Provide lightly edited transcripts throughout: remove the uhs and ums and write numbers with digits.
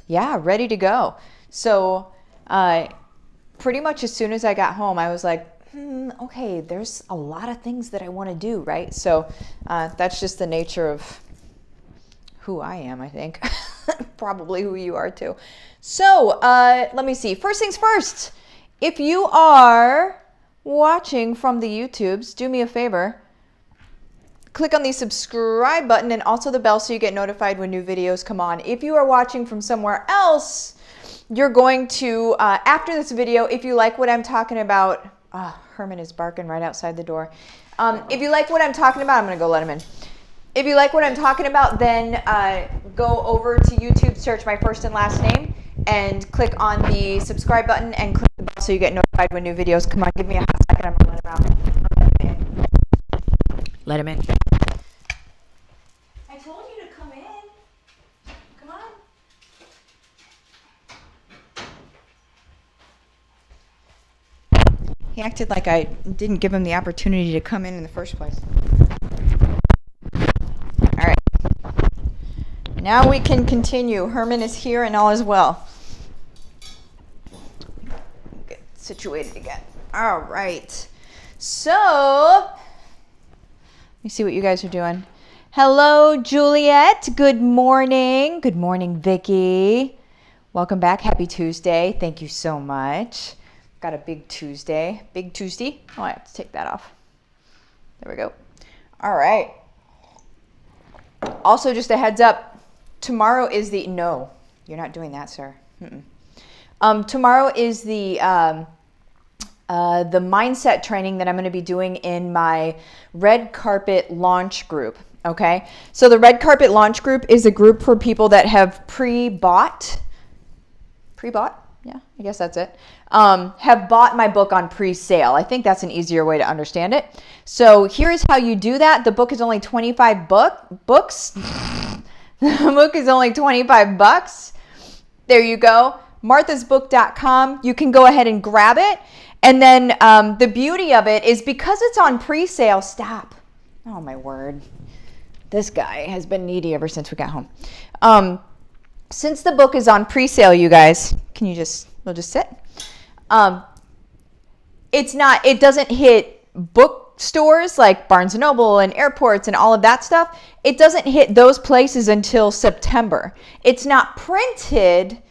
yeah, ready to go. So pretty much as soon as I got home, I was like, okay, there's a lot of things that I want to do, right? So that's just the nature of who I am, I think. Probably who you are too. So let me see. First things first, if you are watching from the YouTubes, do me a favor. Click on the subscribe button and also the bell so you get notified when new videos come on. If you are watching from somewhere else, you're going to, after this video, if you like what I'm talking about, Herman is barking right outside the door. If you like what I'm talking about, I'm going to go let him in. If you like what I'm talking about, then go over to YouTube, search my first and last name, and click on the subscribe button and click the bell so you get notified when new videos come on. Give me a hot second. I'm going to let him out. Let him in. I told you to come in. Come on. He acted like I didn't give him the opportunity to come in the first place. All right. Now we can continue. Herman is here and all is well. Get situated again. All right. So, let me see what you guys are doing. Hello, Juliet. Good morning. Good morning, Vicky. Welcome back. Happy Tuesday. Thank you so much. Got a big Tuesday. Big Tuesday. Oh, I have to take that off. There we go. All right. Also, just a heads up. Tomorrow is the... No, you're not doing that, sir. Tomorrow is the mindset training that I'm going to be doing in my red carpet launch group. Okay. So the red carpet launch group is a group for people that have pre-bought? Yeah, I guess that's it. Have bought my book on pre-sale. I think that's an easier way to understand it. So here's how you do that. The book is only 25 bucks. The book is only 25 bucks. There you go. MARTHASBook.com. You can go ahead and grab it. And then the beauty of it is because it's on pre-sale. Stop. Oh, my word. This guy has been needy ever since we got home. Since the book is on pre-sale, you guys, we'll just sit. It doesn't hit bookstores like Barnes & Noble and airports and all of that stuff. It doesn't hit those places until September. It's not printed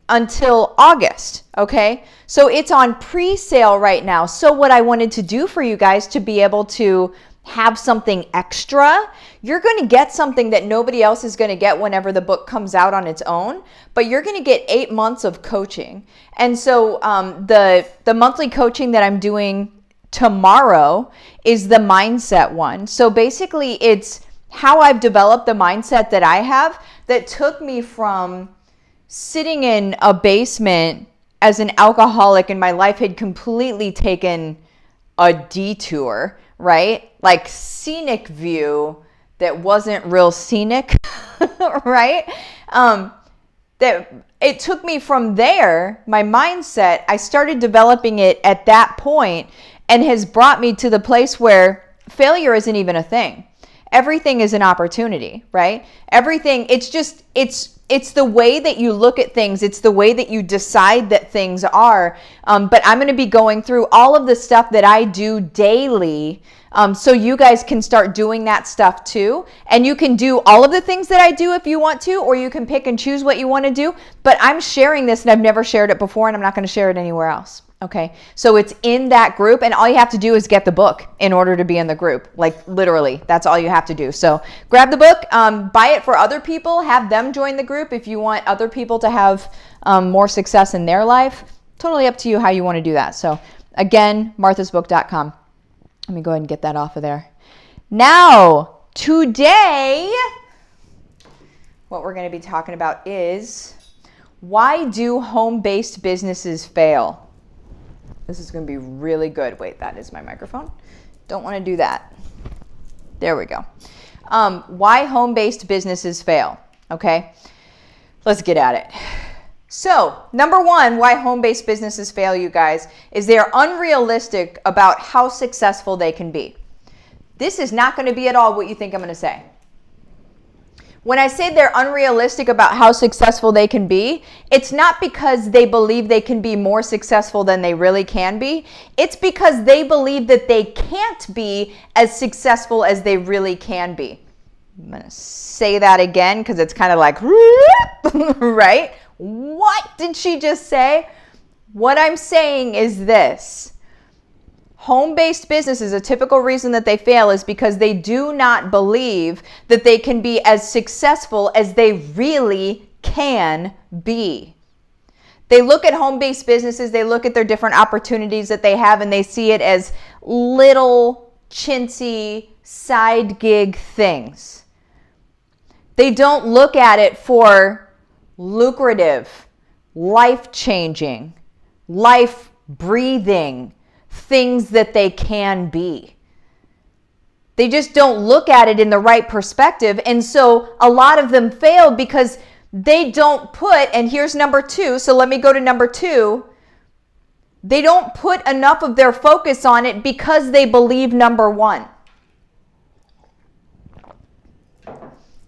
until August, okay? So it's on pre-sale right now. So what I wanted to do for you guys to be able to have something extra, you're going to get something that nobody else is going to get whenever the book comes out on its own, but you're going to get 8 months of coaching. And so the monthly coaching that I'm doing tomorrow is the mindset one. So basically it's how I've developed the mindset that I have that took me from sitting in a basement as an alcoholic and my life had completely taken a detour, right? Like scenic view that wasn't real scenic, right? That it took me from there, my mindset, I started developing it at that point and has brought me to the place where failure isn't even a thing. Everything is an opportunity, right? Everything, it's the way that you look at things. It's the way that you decide that things are. But I'm going to be going through all of the stuff that I do daily so you guys can start doing that stuff too. And you can do all of the things that I do if you want to, or you can pick and choose what you want to do. But I'm sharing this and I've never shared it before and I'm not going to share it anywhere else. Okay, so it's in that group and all you have to do is get the book in order to be in the group. Like literally, that's all you have to do. So grab the book, buy it for other people, have them join the group if you want other people to have more success in their life. Totally up to you how you want to do that. So again, marthasbook.com. Let me go ahead and get that off of there. Now, today, what we're going to be talking about is why do home-based businesses fail? This is going to be really good. Wait, that is my microphone. Don't want to do that. There we go. Why home-based businesses fail. Okay, let's get at it. So, number one, why home-based businesses fail, you guys, is they're unrealistic about how successful they can be. This is not going to be at all what you think I'm going to say. When I say they're unrealistic about how successful they can be, it's not because they believe they can be more successful than they really can be. It's because they believe that they can't be as successful as they really can be. I'm going to say that again because it's kind of like, right? What did she just say? What I'm saying is this. Home-based businesses, a typical reason that they fail is because they do not believe that they can be as successful as they really can be. They look at home-based businesses, they look at their different opportunities that they have, and they see it as little chintzy side gig things. They don't look at it for lucrative, life-changing, life-breathing things that they can be. They just don't look at it in the right perspective. And so a lot of them fail because they don't put, and here's number 2. So let me go to number 2. They don't put enough of their focus on it because they believe number 1.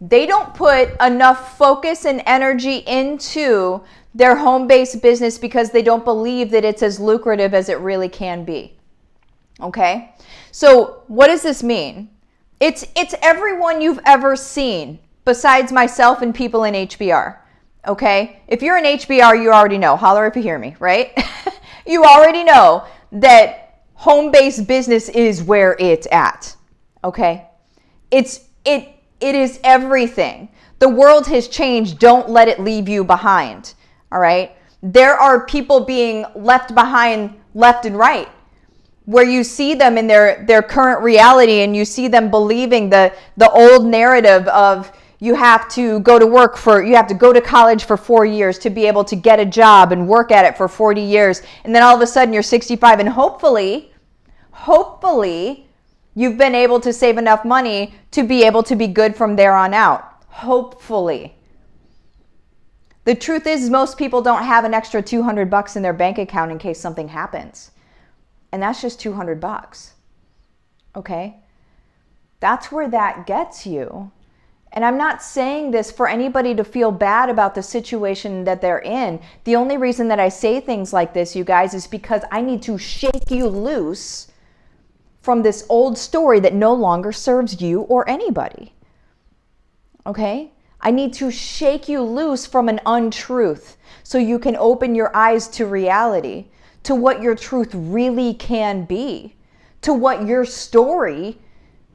They don't put enough focus and energy into their home-based business because they don't believe that it's as lucrative as it really can be. Okay? So what does this mean? It's everyone you've ever seen besides myself and people in HBR. Okay? If you're in HBR, you already know. Holler if you hear me, right? You already know that home-based business is where it's at. Okay? It is everything. The world has changed. Don't let it leave you behind. All right. There are people being left behind left and right, where you see them in their current reality and you see them believing the old narrative of you have to go to college for 4 years to be able to get a job and work at it for 40 years. And then all of a sudden you're 65 and hopefully you've been able to save enough money to be able to be good from there on out. Hopefully. The truth is most people don't have an extra $200 in their bank account in case something happens. And that's just $200. Okay? That's where that gets you. And I'm not saying this for anybody to feel bad about the situation that they're in. The only reason that I say things like this, you guys, is because I need to shake you loose from this old story that no longer serves you or anybody. Okay? I need to shake you loose from an untruth so you can open your eyes to reality, to what your truth really can be, to what your story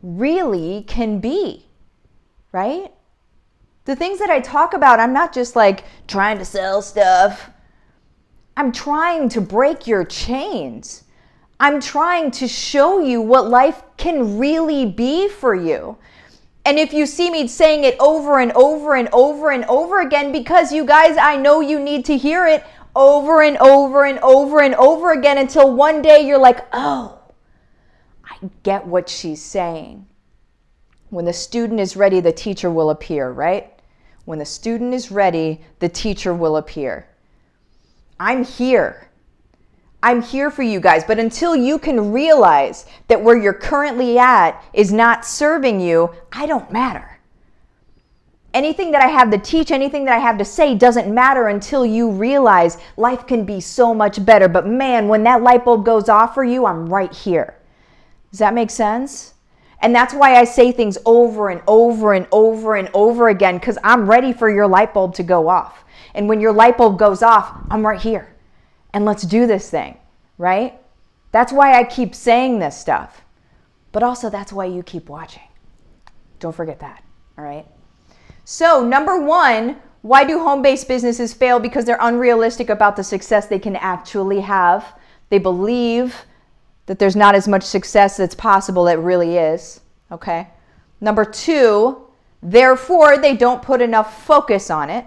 really can be, right? The things that I talk about, I'm not just like trying to sell stuff. I'm trying to break your chains. I'm trying to show you what life can really be for you. And if you see me saying it over and over and over and over again, because you guys, I know you need to hear it over and over and over and over again until one day you're like, oh, I get what she's saying. When the student is ready, the teacher will appear, right? When the student is ready, the teacher will appear. I'm here. I'm here for you guys, but until you can realize that where you're currently at is not serving you, I don't matter. Anything that I have to teach, anything that I have to say doesn't matter until you realize life can be so much better. But man, when that light bulb goes off for you, I'm right here. Does that make sense? And that's why I say things over and over and over and over again, because I'm ready for your light bulb to go off. And when your light bulb goes off, I'm right here. And let's do this thing, right? That's why I keep saying this stuff. But also that's why you keep watching. Don't forget that, all right? So number 1, why do home-based businesses fail? Because they're unrealistic about the success they can actually have. They believe that there's not as much success that's possible that really is, okay? Number 2, therefore, they don't put enough focus on it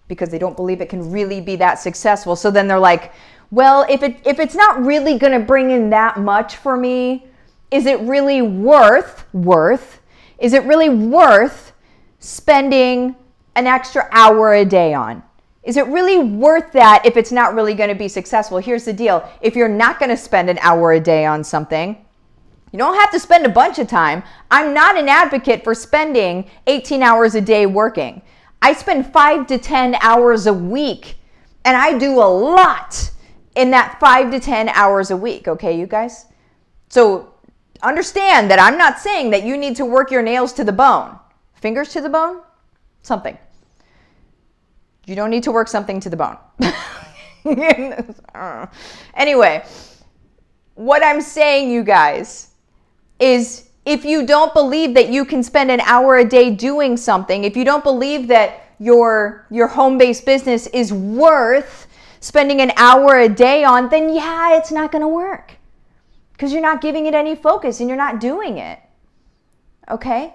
because they don't believe it can really be that successful. So then they're like, well, if it's not really going to bring in that much for me, is it really worth spending an extra hour a day on? Is it really worth that if it's not really going to be successful? Here's the deal. If you're not going to spend an hour a day on something, You don't have to spend a bunch of time. I'm not an advocate for spending 18 hours a day working. I spend 5 to 10 hours a week, and I do a lot in that 5 to 10 hours a week, okay, you guys? So understand that I'm not saying that you need to work your nails to the bone. Fingers to the bone? Something. You don't need to work something to the bone. Anyway, what I'm saying, you guys, is if you don't believe that you can spend an hour a day doing something, if you don't believe that your home-based business is worth spending an hour a day on, then yeah, it's not going to work because you're not giving it any focus and you're not doing it. Okay?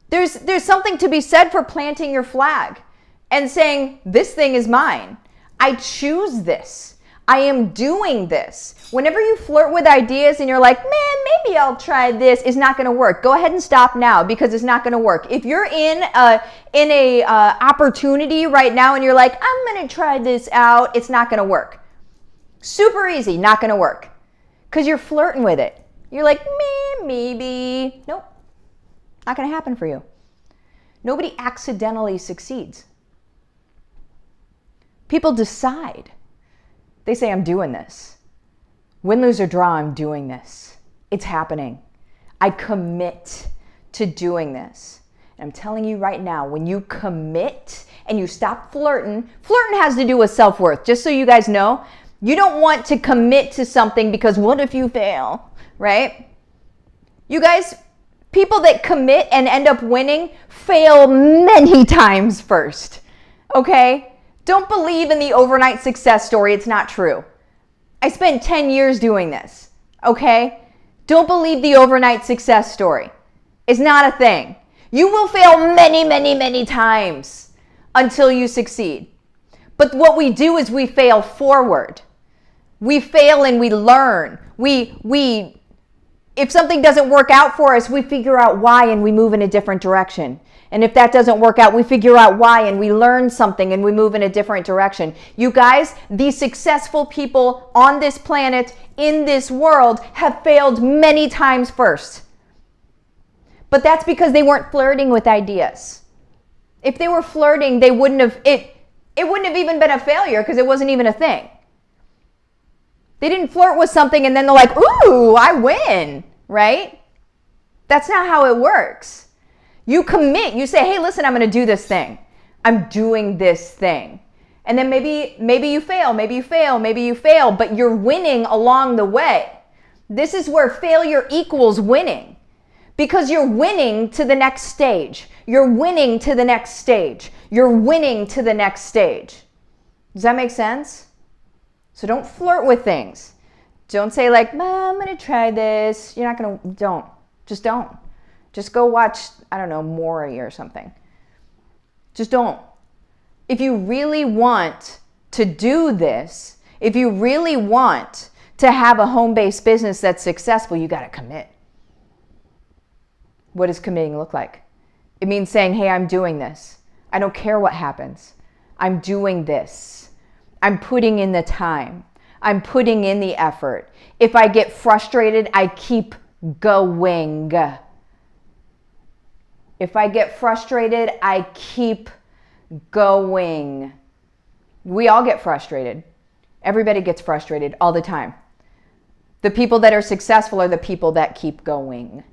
There's something to be said for planting your flag and saying, this thing is mine. I choose this. I am doing this. Whenever you flirt with ideas and you're like, man, maybe I'll try this, it's not going to work. Go ahead and stop now because it's not going to work. If you're in a opportunity right now and you're like, I'm going to try this out, it's not going to work. Super easy, not going to work because you're flirting with it. You're like, man, maybe. Nope, not going to happen for you. Nobody accidentally succeeds. People decide. They say, I'm doing this. Win, lose, or draw, I'm doing this. It's happening. I commit to doing this. And I'm telling you right now, when you commit and you stop flirting has to do with self-worth. Just so you guys know, you don't want to commit to something because what if you fail, right? You guys, people that commit and end up winning fail many times first, okay? Don't believe in the overnight success story. It's not true. I spent 10 years doing this, okay? Don't believe the overnight success story. It's not a thing. You will fail many, many, many times until you succeed. But what we do is we fail forward. We fail and we learn. If something doesn't work out for us, we figure out why and we move in a different direction. And if that doesn't work out, we figure out why and we learn something and we move in a different direction. You guys, the successful people on this planet, in this world, have failed many times first. But that's because they weren't flirting with ideas. If they were flirting, they wouldn't have, it wouldn't have even been a failure because it wasn't even a thing. They didn't flirt with something and then they're like, ooh, I win, right? That's not how it works. You commit, you say, hey, listen, I'm going to do this thing. I'm doing this thing. And then maybe you fail, maybe you fail, maybe you fail, but you're winning along the way. This is where failure equals winning because you're winning to the next stage. You're winning to the next stage. You're winning to the next stage. Does that make sense? So don't flirt with things. Don't say like, I'm going to try this. You're not going to, don't. Just don't. Just go watch, I don't know, Maury or something. Just don't. If you really want to do this, if you really want to have a home-based business that's successful, you got to commit. What does committing look like? It means saying, hey, I'm doing this. I don't care what happens. I'm doing this. I'm putting in the time. I'm putting in the effort. If I get frustrated, I keep going. If I get frustrated, I keep going. We all get frustrated. Everybody gets frustrated all the time. The people that are successful are the people that keep going.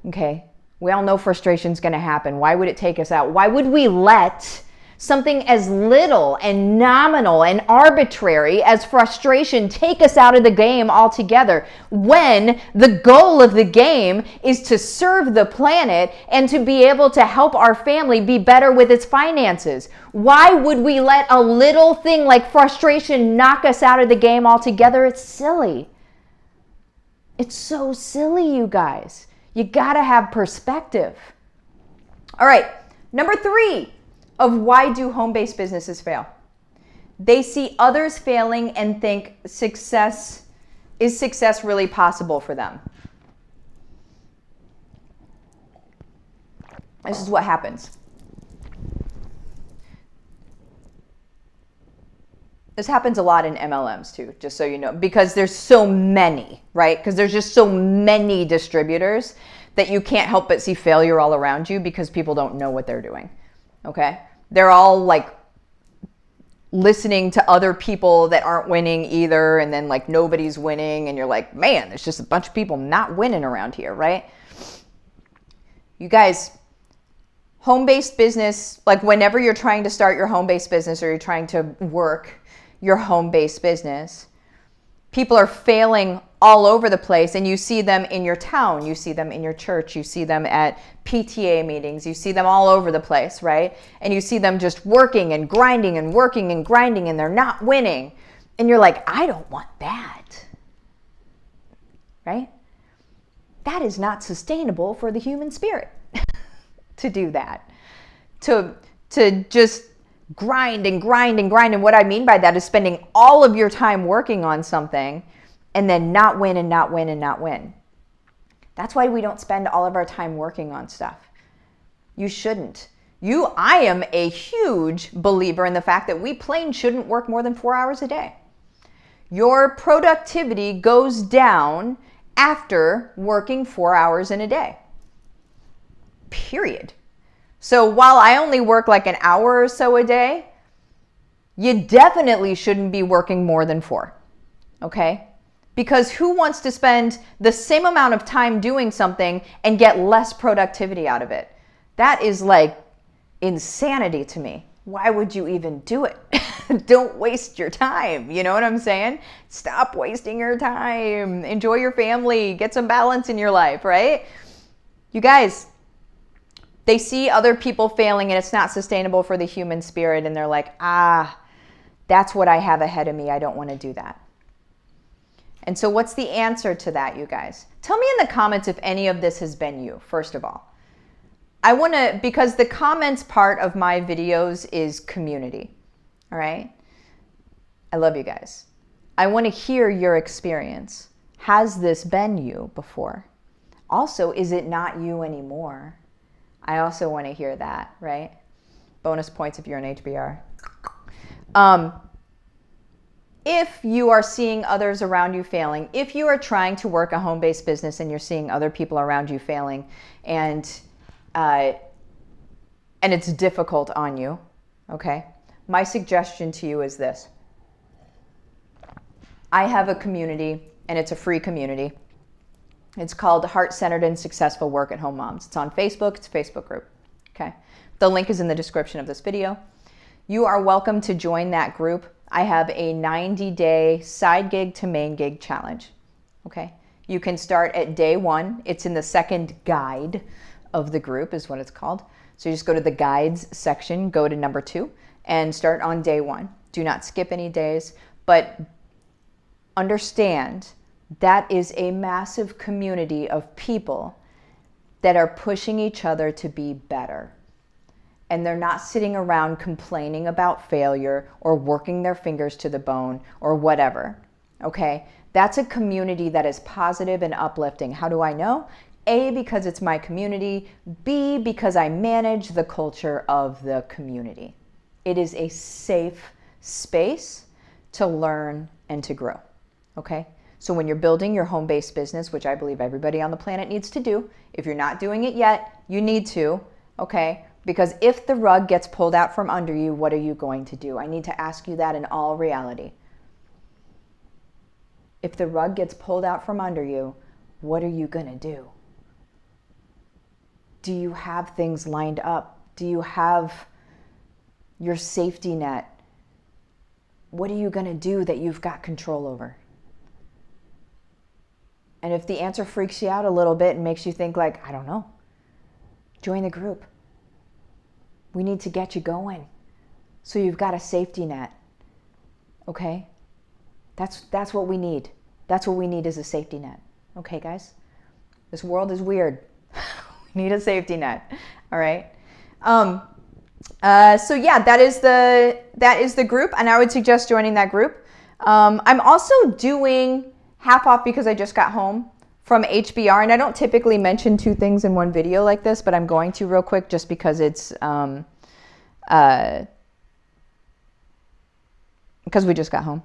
Okay? We all know frustration's going to happen. Why would it take us out? Why would we let something as little and nominal and arbitrary as frustration take us out of the game altogether when the goal of the game is to serve the planet and to be able to help our family be better with its finances? Why would we let a little thing like frustration knock us out of the game altogether? It's silly. It's so silly, you guys. You gotta have perspective. All right, number 3. Of why do home-based businesses fail? They see others failing and think is success really possible for them? This is what happens. This happens a lot in MLMs too, just so you know, because there's so many, right? Because there's just so many distributors that you can't help but see failure all around you because people don't know what they're doing, okay? They're all like listening to other people that aren't winning either, and then like nobody's winning, and you're like, man, there's just a bunch of people not winning around here, right? You guys, home-based business, like whenever you're trying to start your home-based business or you're trying to work your home-based business, people are failing all over the place, and you see them in your town, you see them in your church, you see them at PTA meetings, you see them all over the place, right? And you see them just working and grinding and working and grinding, and they're not winning. And you're like, I don't want that, right? That is not sustainable for the human spirit to do that, to just grind and grind and grind. And what I mean by that is spending all of your time working on something and then not win and not win and not win. That's why we don't spend all of our time working on stuff. You shouldn't. I am a huge believer in the fact that we plain shouldn't work more than 4 hours a day. Your productivity goes down after working 4 hours in a day. Period. So while I only work like an hour or so a day, you definitely shouldn't be working more than 4, okay? Because who wants to spend the same amount of time doing something and get less productivity out of it? That is like insanity to me. Why would you even do it? Don't waste your time. You know what I'm saying? Stop wasting your time. Enjoy your family. Get some balance in your life, right? You guys, they see other people failing and it's not sustainable for the human spirit, and they're like, that's what I have ahead of me. I don't want to do that. And so what's the answer to that, you guys? Tell me in the comments if any of this has been you, first of all. I want to, because the comments part of my videos is community, all right? I love you guys. I want to hear your experience. Has this been you before? Also, is it not you anymore? I also want to hear that, right? Bonus points if you're an HBR. If you are seeing others around you failing, if you are trying to work a home-based business and you're seeing other people around you failing, and it's difficult on you, okay? My suggestion to you is this. I have a community, and it's a free community. It's called Heart-Centered and Successful Work at Home Moms. It's on Facebook. It's a Facebook group, okay? The link is in the description of this video. You are welcome to join that group. I have a 90-day side gig to main gig challenge, okay? You can start at day 1. It's in the second guide of the group is what it's called. So you just go to the guides section, go to number 2, and start on day 1. Do not skip any days, but understand that is a massive community of people that are pushing each other to be better. And they're not sitting around complaining about failure or working their fingers to the bone or whatever, okay? That's a community that is positive and uplifting. How do I know? A, because it's my community. B, because I manage the culture of the community. It is a safe space to learn and to grow, okay? So when you're building your home-based business, which I believe everybody on the planet needs to do, if you're not doing it yet, you need to, okay? Because if the rug gets pulled out from under you, what are you going to do? I need to ask you that in all reality. If the rug gets pulled out from under you, what are you going to do? Do you have things lined up? Do you have your safety net? What are you going to do that you've got control over? And if the answer freaks you out a little bit and makes you think like, I don't know, join the group. We need to get you going so you've got a safety net, okay? That's what we need. That's what we need is a safety net, okay, guys? This world is weird. We need a safety net, all right? So yeah, that is the group, and I would suggest joining that group. I'm also doing half off because I just got home from HBR, and I don't typically mention 2 things in one video like this, but I'm going to real quick just because it's because we just got home.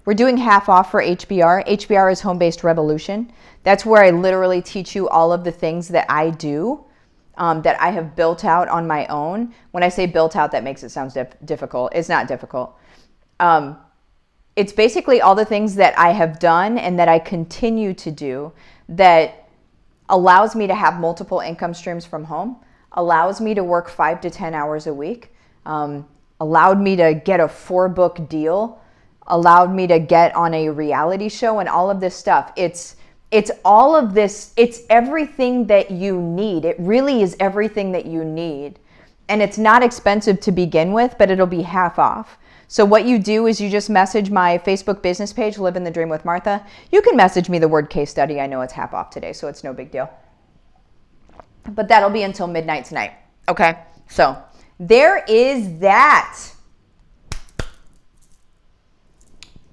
We're doing half off for HBR. HBR is Home-Based Revolution. That's where I literally teach you all of the things that I do, that I have built out on my own. When I say built out, that makes it sound difficult. It's not difficult. It's basically all the things that I have done and that I continue to do that allows me to have multiple income streams from home, allows me to work 5 to 10 hours a week, allowed me to get a 4-book deal, allowed me to get on a reality show and all of this stuff. It's all of this. It's everything that you need. It really is everything that you need. And it's not expensive to begin with, but it'll be half off. So what you do is you just message my Facebook business page, Livin the Dream with Martha. You can message me the word case study. I know it's half off today, so it's no big deal. But that'll be until midnight tonight. Okay, so there is that.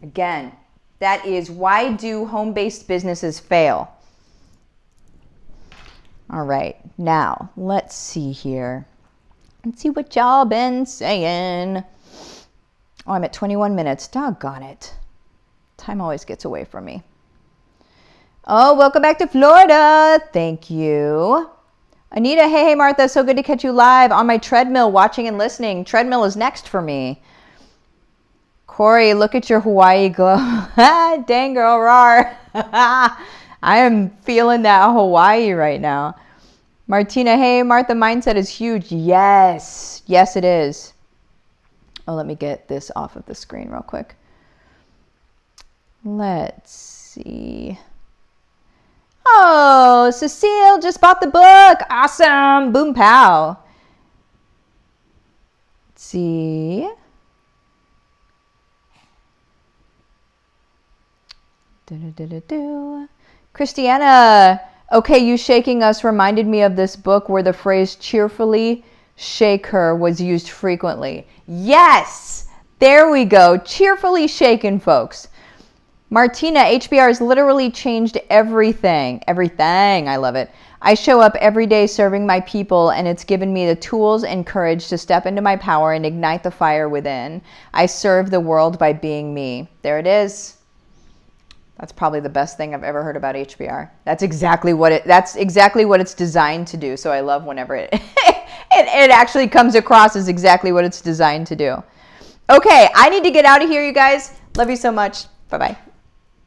Again, that is why do home-based businesses fail? All right, now let's see here. Let's see what y'all been saying. Oh, I'm at 21 minutes. Doggone it. Time always gets away from me. Oh, welcome back to Florida. Thank you. Anita, hey, Martha. So good to catch you live on my treadmill, watching and listening. Treadmill is next for me. Corey, look at your Hawaii glow. Dang, girl, rawr. I am feeling that Hawaii right now. Martina, hey, Martha, mindset is huge. Yes. Yes, it is. Oh, let me get this off of the screen real quick. Let's see. Oh, Cecile just bought the book. Awesome. Boom, pow. Let's see. Christiana, okay, you shaking us reminded me of this book where the phrase cheerfully shake her was used frequently. Yes, there we go. Cheerfully shaken, folks. Martina, HBR has literally changed everything. Everything. I love it. I show up every day serving my people, and it's given me the tools and courage to step into my power and ignite the fire within. I serve the world by being me. There it is. That's probably the best thing I've ever heard about HBR. That's exactly what it's designed to do. So I love whenever it it actually comes across as exactly what it's designed to do. Okay, I need to get out of here, you guys. Love you so much. Bye-bye.